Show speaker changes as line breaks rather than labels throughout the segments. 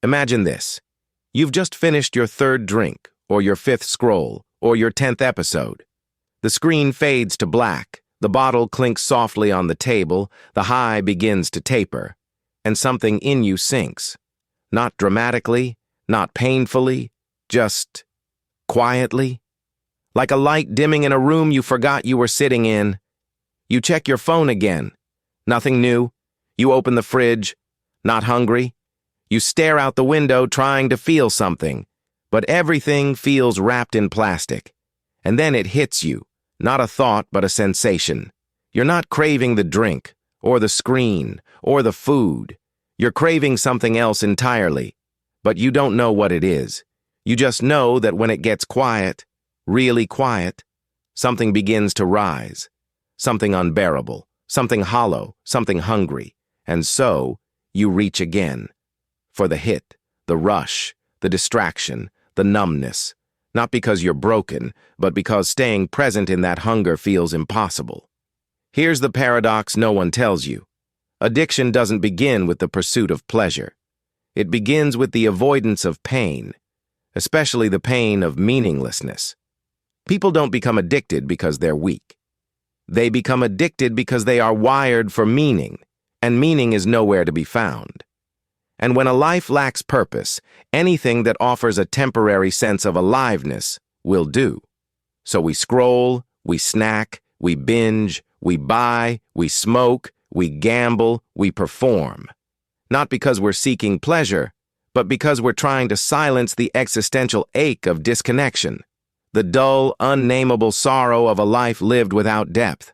Imagine this. You've just finished your third drink, or your fifth scroll, or your 10th episode. The screen fades to black, the bottle clinks softly on the table, the high begins to taper, and something in you sinks. Not dramatically, not painfully, just quietly. Like a light dimming in a room you forgot you were sitting in. You check your phone again. Nothing new. You open the fridge. Not hungry. You stare out the window trying to feel something, but everything feels wrapped in plastic. And then it hits you, not a thought but a sensation. You're not craving the drink, or the screen, or the food. You're craving something else entirely, but you don't know what it is. You just know that when it gets quiet, really quiet, something begins to rise. Something unbearable, something hollow, something hungry. And so, you reach again. For the hit, the rush, the distraction, the numbness. Not because you're broken, but because staying present in that hunger feels impossible. Here's the paradox no one tells you. Addiction doesn't begin with the pursuit of pleasure. It begins with the avoidance of pain, especially the pain of meaninglessness. People don't become addicted because they're weak. They become addicted because they are wired for meaning, and meaning is nowhere to be found. And when a life lacks purpose, anything that offers a temporary sense of aliveness will do. So we scroll, we snack, we binge, we buy, we smoke, we gamble, we perform. Not because we're seeking pleasure, but because we're trying to silence the existential ache of disconnection, the dull, unnameable sorrow of a life lived without depth.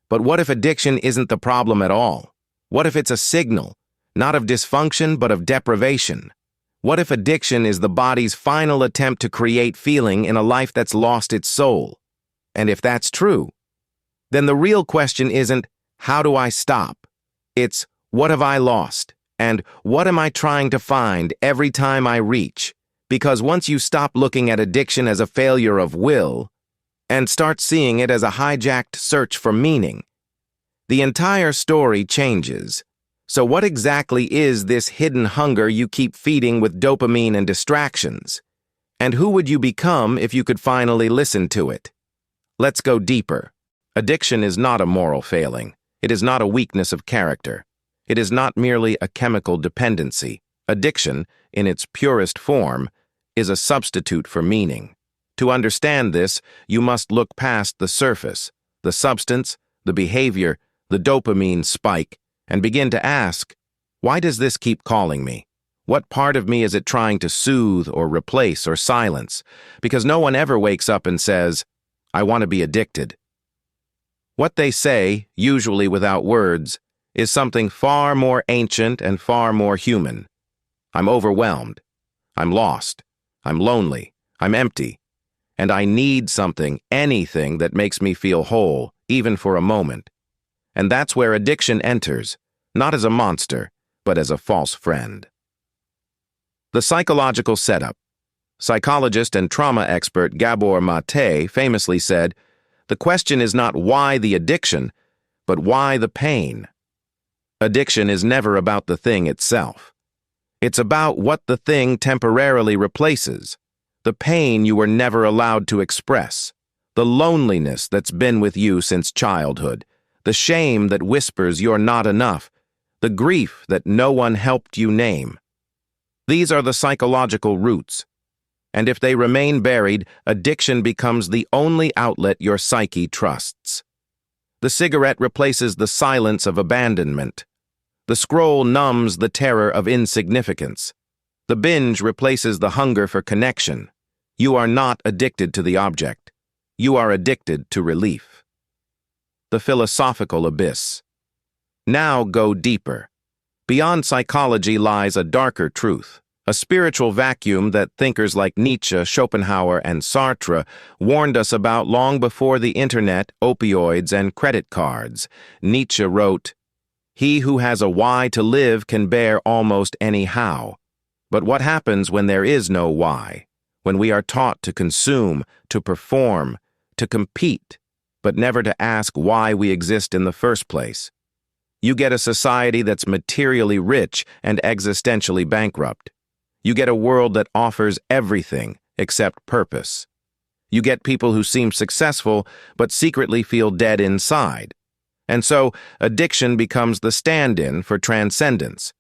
But what if addiction isn't the problem at all? What if it's a signal? Not of dysfunction, but of deprivation. What if addiction is the body's final attempt to create feeling in a life that's lost its soul? And if that's true, then the real question isn't, how do I stop? It's, what have I lost? And what am I trying to find every time I reach? Because once you stop looking at addiction as a failure of will, and start seeing it as a hijacked search for meaning, the entire story changes. So what exactly is this hidden hunger you keep feeding with dopamine and distractions? And who would you become if you could finally listen to it? Let's go deeper. Addiction is not a moral failing. It is not a weakness of character. It is not merely a chemical dependency. Addiction, in its purest form, is a substitute for meaning. To understand this, you must look past the surface, the substance, the behavior, the dopamine spike, and begin to ask, why does this keep calling me? What part of me is it trying to soothe or replace or silence? Because no one ever wakes up and says, I want to be addicted. What they say, usually without words, is something far more ancient and far more human. I'm overwhelmed. I'm lost. I'm lonely. I'm empty. And I need something, anything that makes me feel whole, even for a moment. And that's where addiction enters, not as a monster, but as a false friend. The psychological setup. Psychologist and trauma expert Gabor Mate famously said, the question is not why the addiction, but why the pain. Addiction is never about the thing itself. It's about what the thing temporarily replaces, the pain you were never allowed to express, the loneliness that's been with you since childhood, the shame that whispers you're not enough, the grief that no one helped you name. These are the psychological roots, and if they remain buried, addiction becomes the only outlet your psyche trusts. The cigarette replaces the silence of abandonment. The scroll numbs the terror of insignificance. The binge replaces the hunger for connection. You are not addicted to the object. You are addicted to relief. The philosophical abyss. Now go deeper. Beyond psychology lies a darker truth, a spiritual vacuum that thinkers like Nietzsche, Schopenhauer, and Sartre warned us about long before the internet, opioids, and credit cards. Nietzsche wrote, "He who has a why to live can bear almost any how. But what happens when there is no why? When we are taught to consume, to perform, to compete, but never to ask why we exist in the first place? You get a society that's materially rich and existentially bankrupt. You get a world that offers everything except purpose. You get people who seem successful but secretly feel dead inside. And so, addiction becomes the stand-in for transcendence.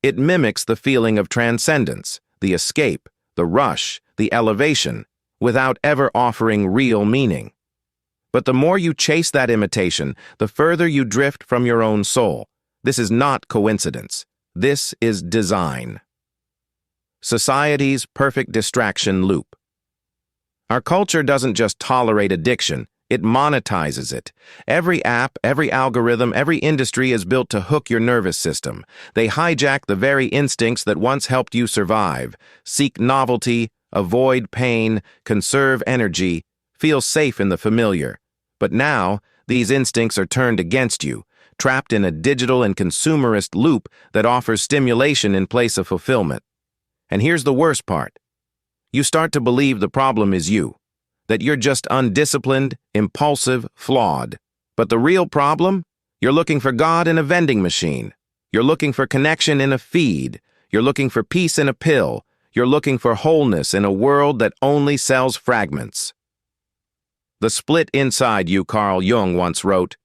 It mimics the feeling of transcendence, the escape, the rush, the elevation, without ever offering real meaning. But the more you chase that imitation, the further you drift from your own soul. This is not coincidence. This is design. Society's perfect distraction loop. Our culture doesn't just tolerate addiction, it monetizes it. Every app, every algorithm, every industry is built to hook your nervous system. They hijack the very instincts that once helped you survive. Seek novelty, avoid pain, conserve energy, feel safe in the familiar. But now, these instincts are turned against you, trapped in a digital and consumerist loop that offers stimulation in place of fulfillment. And here's the worst part. You start to believe the problem is you, that you're just undisciplined, impulsive, flawed. But the real problem? You're looking for God in a vending machine. You're looking for connection in a feed. You're looking for peace in a pill. You're looking for wholeness in a world that only sells fragments. The split inside you, Carl Jung once wrote,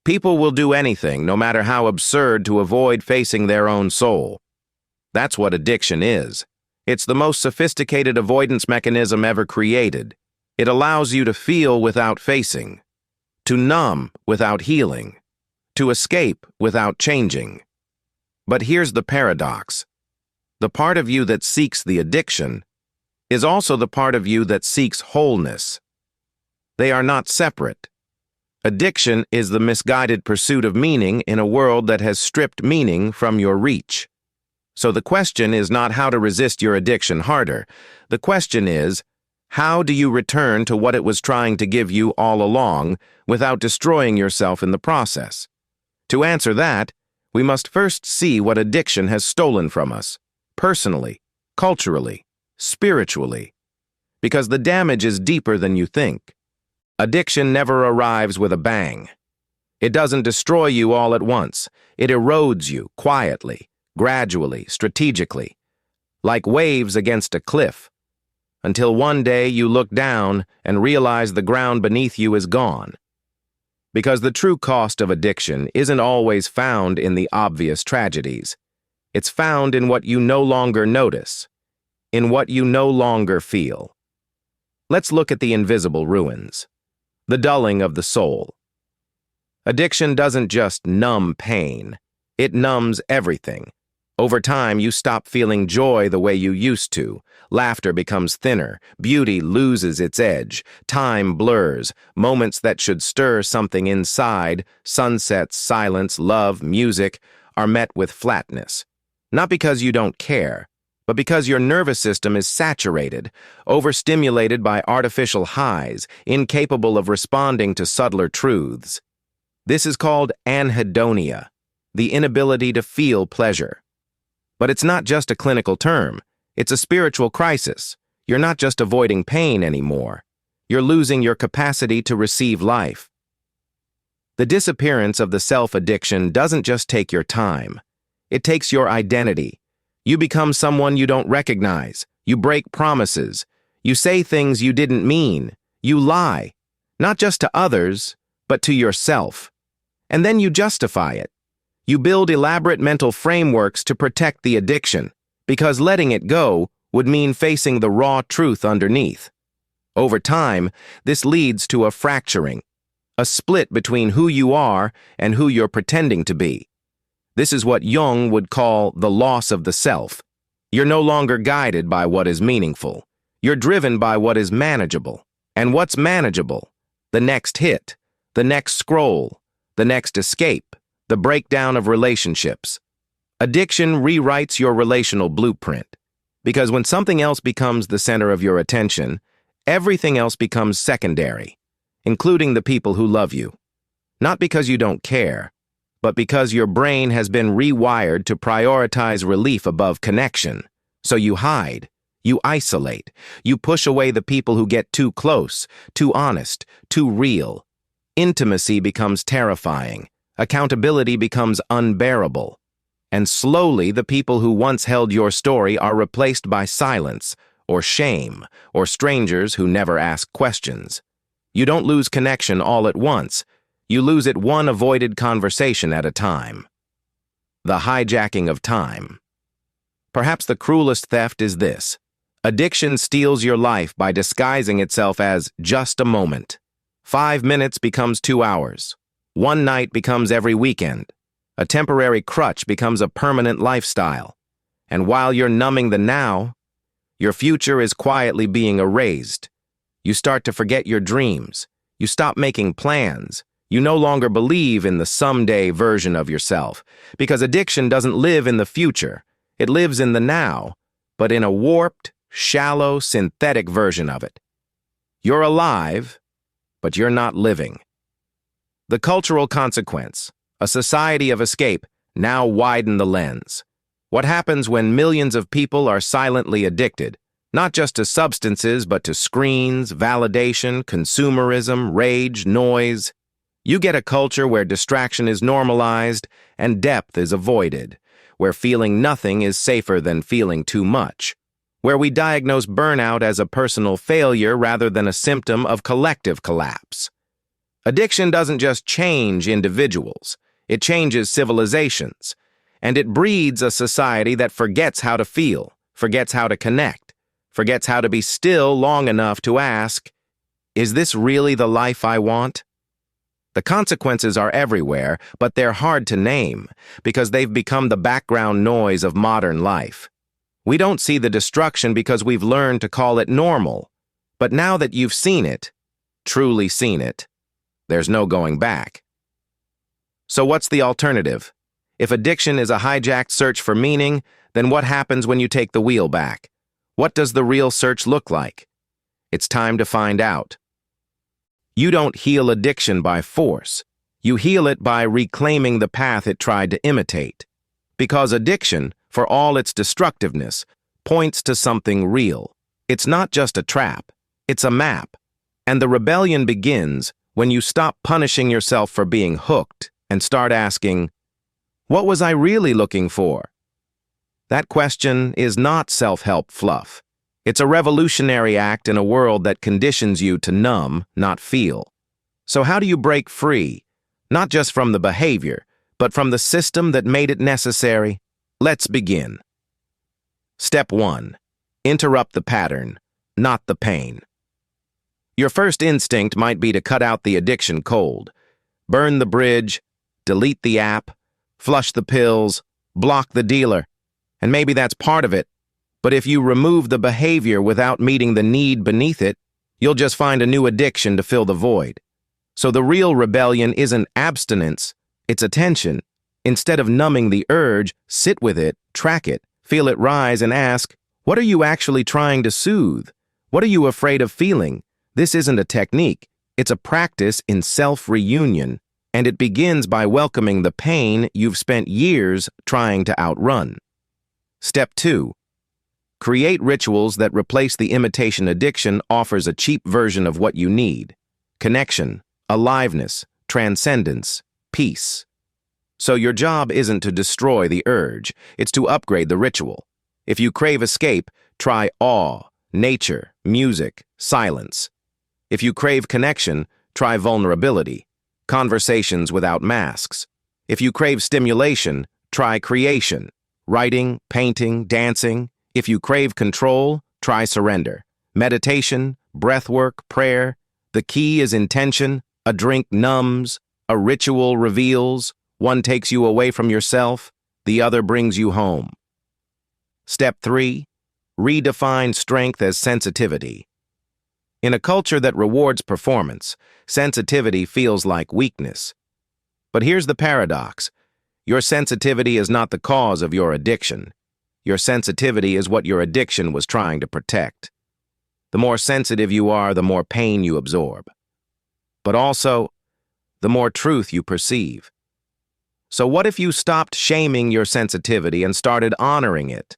"People will do anything, no matter how absurd, to avoid facing their own soul." That's what addiction is. It's the most sophisticated avoidance mechanism ever created. It allows you to feel without facing, to numb without healing, to escape without changing. But here's the paradox. The part of you that seeks the addiction is also the part of you that seeks wholeness. They are not separate. Addiction is the misguided pursuit of meaning in a world that has stripped meaning from your reach. So the question is not how to resist your addiction harder. The question is, how do you return to what it was trying to give you all along without destroying yourself in the process? To answer that, we must first see what addiction has stolen from us, personally, culturally, spiritually. Because the damage is deeper than you think. Addiction never arrives with a bang. It doesn't destroy you all at once. It erodes you quietly, gradually, strategically, like waves against a cliff, until one day you look down and realize the ground beneath you is gone. Because the true cost of addiction isn't always found in the obvious tragedies. It's found in what you no longer notice, in what you no longer feel. Let's look at the invisible ruins, the dulling of the soul. Addiction doesn't just numb pain, it numbs everything. Over time, you stop feeling joy the way you used to. Laughter becomes thinner. Beauty loses its edge. Time blurs. Moments that should stir something inside, sunsets, silence, love, music, are met with flatness. Not because you don't care, but because your nervous system is saturated, overstimulated by artificial highs, incapable of responding to subtler truths. This is called anhedonia, the inability to feel pleasure. But it's not just a clinical term. It's a spiritual crisis. You're not just avoiding pain anymore. You're losing your capacity to receive life. The disappearance of the self-addiction doesn't just take your time. It takes your identity. You become someone you don't recognize. You break promises. You say things you didn't mean. You lie, not just to others, but to yourself. And then you justify it. You build elaborate mental frameworks to protect the addiction, because letting it go would mean facing the raw truth underneath. Over time, this leads to a fracturing, a split between who you are and who you're pretending to be. This is what Jung would call the loss of the self. You're no longer guided by what is meaningful. You're driven by what is manageable. And what's manageable? The next hit, the next scroll, the next escape, the breakdown of relationships. Addiction rewrites your relational blueprint, because when something else becomes the center of your attention, everything else becomes secondary, including the people who love you. Not because you don't care, but because your brain has been rewired to prioritize relief above connection. So you hide, you isolate, you push away the people who get too close, too honest, too real. Intimacy becomes terrifying. Accountability becomes unbearable. And slowly, the people who once held your story are replaced by silence, or shame, or strangers who never ask questions. You don't lose connection all at once. You lose it one avoided conversation at a time. The hijacking of time. Perhaps the cruelest theft is this. Addiction steals your life by disguising itself as just a moment. 5 minutes becomes 2 hours. One night becomes every weekend. A temporary crutch becomes a permanent lifestyle. And while you're numbing the now, your future is quietly being erased. You start to forget your dreams. You stop making plans. You no longer believe in the someday version of yourself, because addiction doesn't live in the future. It lives in the now, but in a warped, shallow, synthetic version of it. You're alive, but you're not living. The cultural consequence, a society of escape, now widen the lens. What happens when millions of people are silently addicted, not just to substances, but to screens, validation, consumerism, rage, noise? You get a culture where distraction is normalized and depth is avoided, where feeling nothing is safer than feeling too much, where we diagnose burnout as a personal failure rather than a symptom of collective collapse. Addiction doesn't just change individuals, it changes civilizations, and it breeds a society that forgets how to feel, forgets how to connect, forgets how to be still long enough to ask, is this really the life I want? The consequences are everywhere, but they're hard to name because they've become the background noise of modern life. We don't see the destruction because we've learned to call it normal. But now that you've seen it, truly seen it, there's no going back. So what's the alternative? If addiction is a hijacked search for meaning, then what happens when you take the wheel back? What does the real search look like? It's time to find out. You don't heal addiction by force. You heal it by reclaiming the path it tried to imitate. Because addiction, for all its destructiveness, points to something real. It's not just a trap, it's a map. And the rebellion begins when you stop punishing yourself for being hooked and start asking, what was I really looking for? That question is not self-help fluff. It's a revolutionary act in a world that conditions you to numb, not feel. So how do you break free? Not just from the behavior, but from the system that made it necessary? Let's begin. Step 1. Interrupt the pattern, not the pain. Your first instinct might be to cut out the addiction cold. Burn the bridge, delete the app, flush the pills, block the dealer. And maybe that's part of it. But if you remove the behavior without meeting the need beneath it, you'll just find a new addiction to fill the void. So the real rebellion isn't abstinence, it's attention. Instead of numbing the urge, sit with it, track it, feel it rise and ask, what are you actually trying to soothe? What are you afraid of feeling? This isn't a technique, it's a practice in self-reunion, and it begins by welcoming the pain you've spent years trying to outrun. Step 2. Create rituals that replace the imitation. Addiction offers a cheap version of what you need: connection, aliveness, transcendence, peace. So your job isn't to destroy the urge, it's to upgrade the ritual. If you crave escape, try awe, nature, music, silence. If you crave connection, try vulnerability, conversations without masks. If you crave stimulation, try creation, writing, painting, dancing. If you crave control, try surrender, meditation, breathwork, prayer. The key is intention. A drink numbs, a ritual reveals. One takes you away from yourself, the other brings you home. Step 3. Redefine strength as sensitivity. In a culture that rewards performance, sensitivity feels like weakness. But here's the paradox. Your sensitivity is not the cause of your addiction. Your sensitivity is what your addiction was trying to protect. The more sensitive you are, the more pain you absorb. But also, the more truth you perceive. So what if you stopped shaming your sensitivity and started honoring it?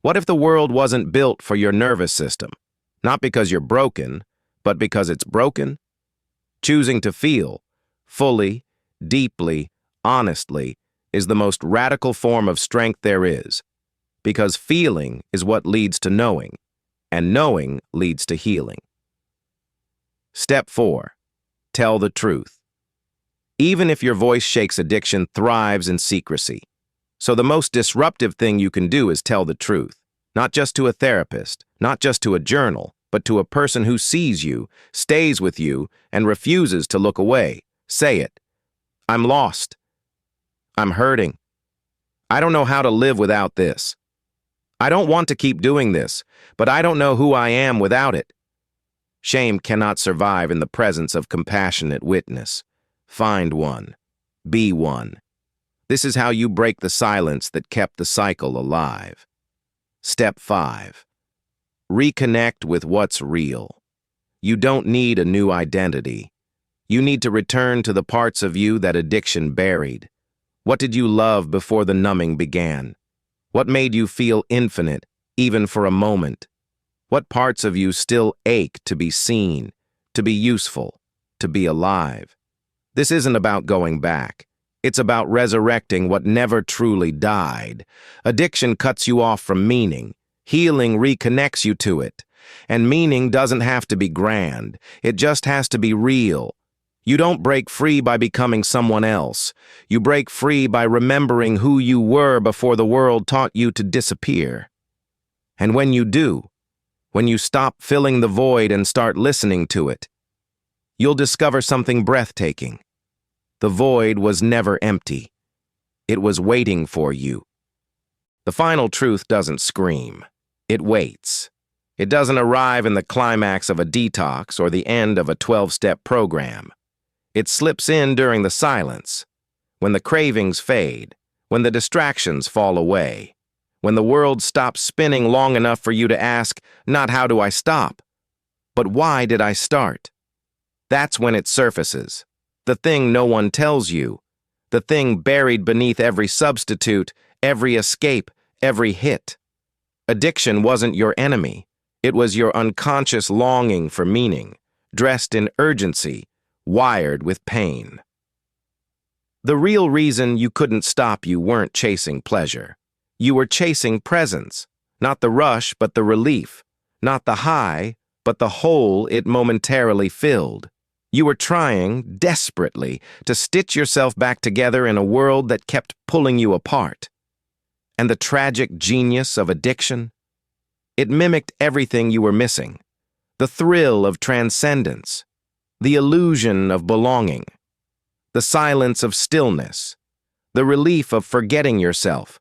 What if the world wasn't built for your nervous system? Not because you're broken, but because it's broken? Choosing to feel, fully, deeply, honestly, is the most radical form of strength there is, because feeling is what leads to knowing, and knowing leads to healing. Step 4. Tell the truth. Even if your voice shakes, addiction thrives in secrecy. So the most disruptive thing you can do is tell the truth, not just to a therapist, not just to a journal, but to a person who sees you, stays with you, and refuses to look away. Say it. I'm lost. I'm hurting. I don't know how to live without this. I don't want to keep doing this, but I don't know who I am without it. Shame cannot survive in the presence of compassionate witness. Find one. Be one. This is how you break the silence that kept the cycle alive. Step 5. Reconnect with what's real. You don't need a new identity. You need to return to the parts of you that addiction buried. What did you love before the numbing began? What made you feel infinite, even for a moment? What parts of you still ache to be seen, to be useful, to be alive? This isn't about going back. It's about resurrecting what never truly died. Addiction cuts you off from meaning. Healing reconnects you to it. And meaning doesn't have to be grand. It just has to be real. You don't break free by becoming someone else. You break free by remembering who you were before the world taught you to disappear. And when you do, when you stop filling the void and start listening to it, you'll discover something breathtaking. The void was never empty. It was waiting for you. The final truth doesn't scream. It waits. It doesn't arrive in the climax of a detox or the end of a 12-step program. It slips in during the silence, when the cravings fade, when the distractions fall away, when the world stops spinning long enough for you to ask, not how do I stop, but why did I start? That's when it surfaces. The thing no one tells you, the thing buried beneath every substitute, every escape, every hit. Addiction wasn't your enemy. It was your unconscious longing for meaning, dressed in urgency, wired with pain. The real reason you couldn't stop, you weren't chasing pleasure. You were chasing presence, not the rush but the relief, not the high but the hole it momentarily filled. You were trying, desperately, to stitch yourself back together in a world that kept pulling you apart. And the tragic genius of addiction? It mimicked everything you were missing. The thrill of transcendence, the illusion of belonging, the silence of stillness, the relief of forgetting yourself.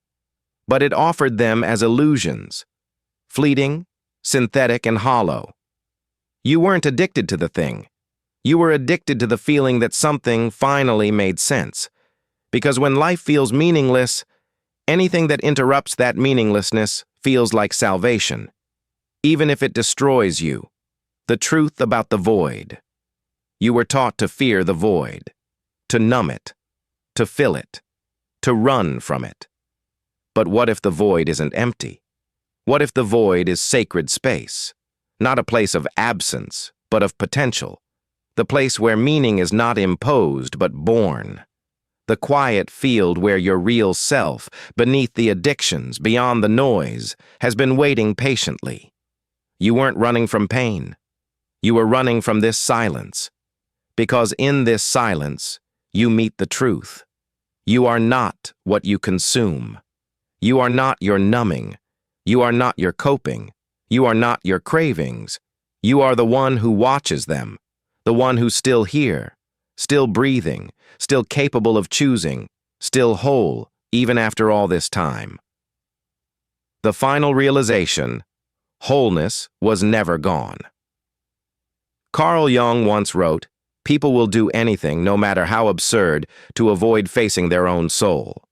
But it offered them as illusions, fleeting, synthetic, and hollow. You weren't addicted to the thing. You were addicted to the feeling that something finally made sense. Because when life feels meaningless, anything that interrupts that meaninglessness feels like salvation, even if it destroys you. The truth about the void. You were taught to fear the void, to numb it, to fill it, to run from it. But what if the void isn't empty? What if the void is sacred space, not a place of absence, but of potential? The place where meaning is not imposed but born. The quiet field where your real self, beneath the addictions, beyond the noise, has been waiting patiently. You weren't running from pain. You were running from this silence. Because in this silence, you meet the truth. You are not what you consume. You are not your numbing. You are not your coping. You are not your cravings. You are the one who watches them. The one who's still here, still breathing, still capable of choosing, still whole, even after all this time. The final realization: wholeness was never gone. Carl Jung once wrote, "People will do anything, no matter how absurd, to avoid facing their own soul.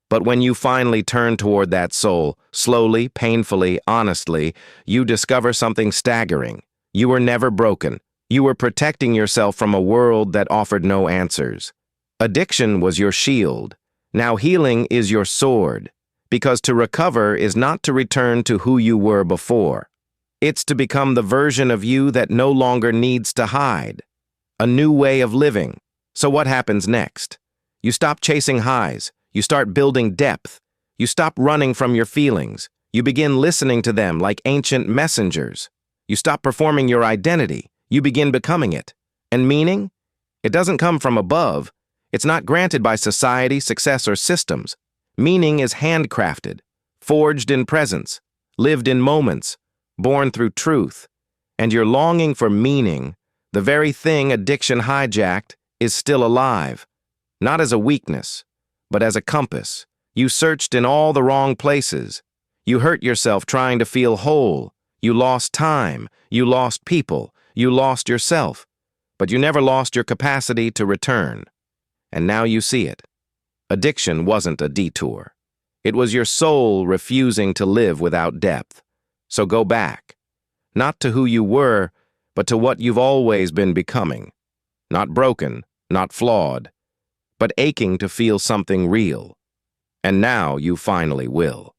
But when you finally turn toward that soul, slowly, painfully, honestly, you discover something staggering. You were never broken. You were protecting yourself from a world that offered no answers. Addiction was your shield. Now healing is your sword. Because to recover is not to return to who you were before. It's to become the version of you that no longer needs to hide. A new way of living. So what happens next? You stop chasing highs. You start building depth. You stop running from your feelings. You begin listening to them like ancient messengers. You stop performing your identity. You begin becoming it. And meaning? It doesn't come from above. It's not granted by society, success, or systems. Meaning is handcrafted, forged in presence, lived in moments, born through truth. And your longing for meaning, the very thing addiction hijacked, is still alive. Not as a weakness, but as a compass. You searched in all the wrong places. You hurt yourself trying to feel whole. You lost time. You lost people. You lost yourself. But you never lost your capacity to return. And now you see it. Addiction wasn't a detour. It was your soul refusing to live without depth. So go back. Not to who you were, but to what you've always been becoming. Not broken, not flawed, but aching to feel something real. And now you finally will.